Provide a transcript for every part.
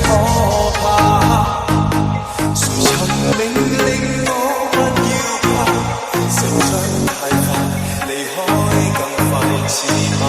可怕？誰曾命令我不要怕？成長太快，離開更快似馬。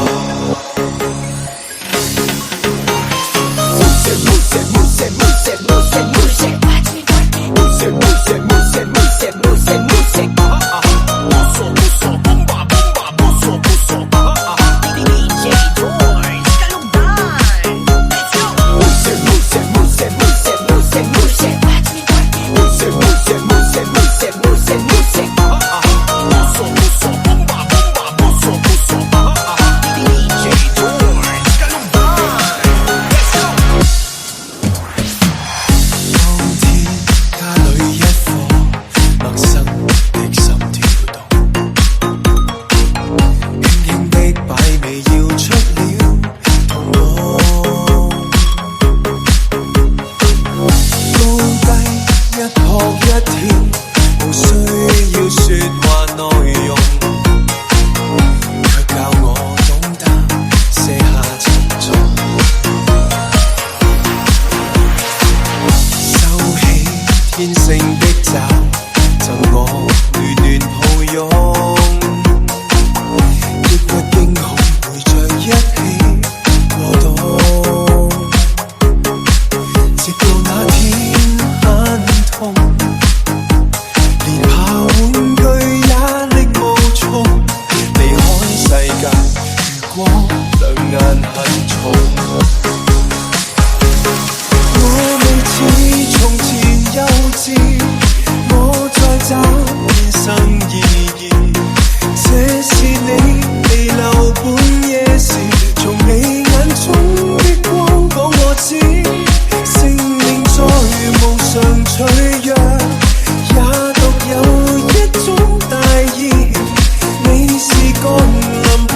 天性的爪，贈我暖暖抱擁，抑鬱驚恐陪着一起過冬，直到那天很痛，連爬玩具也力無從，離開世界，如果兩眼很重。我在找人生意義，這是你未留半夜時，從你眼中的光講我知，生命在無常脆弱，也獨有一種大義。你是降臨陪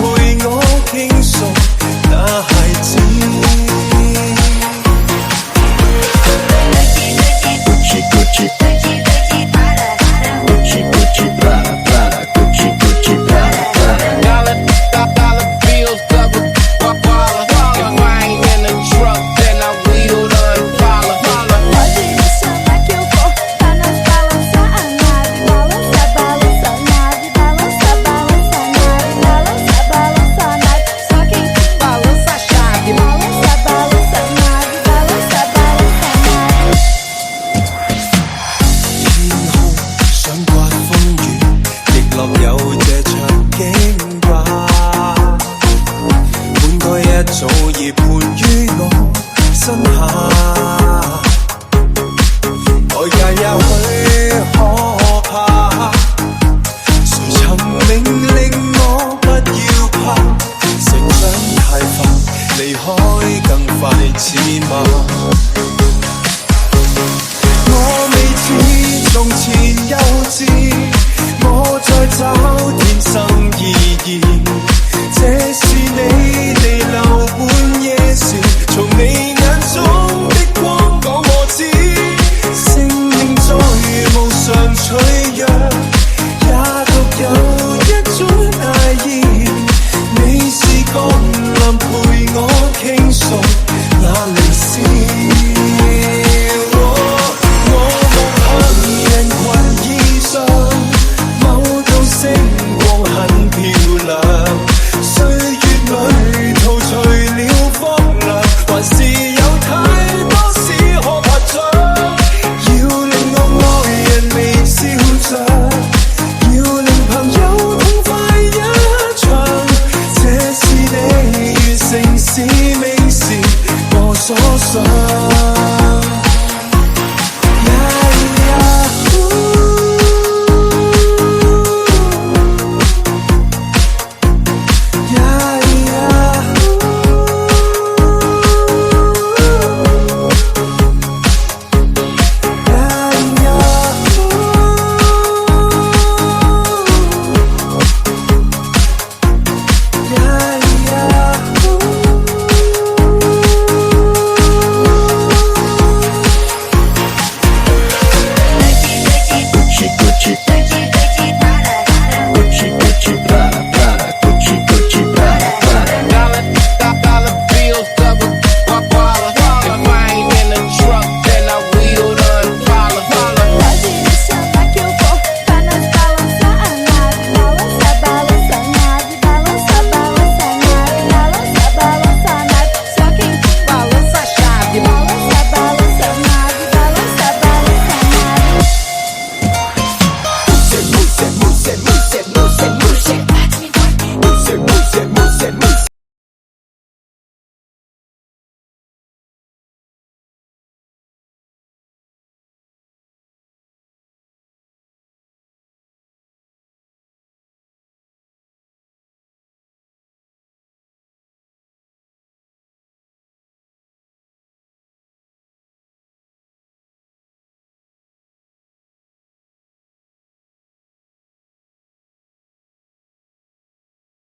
我傾訴那孩子。有這場景吧，本該一早已判於我身下，代價也許可怕，誰曾命令我不要怕？成長太快，離開更快似馬，我未似從前幼稚，我在找天生意義，這是你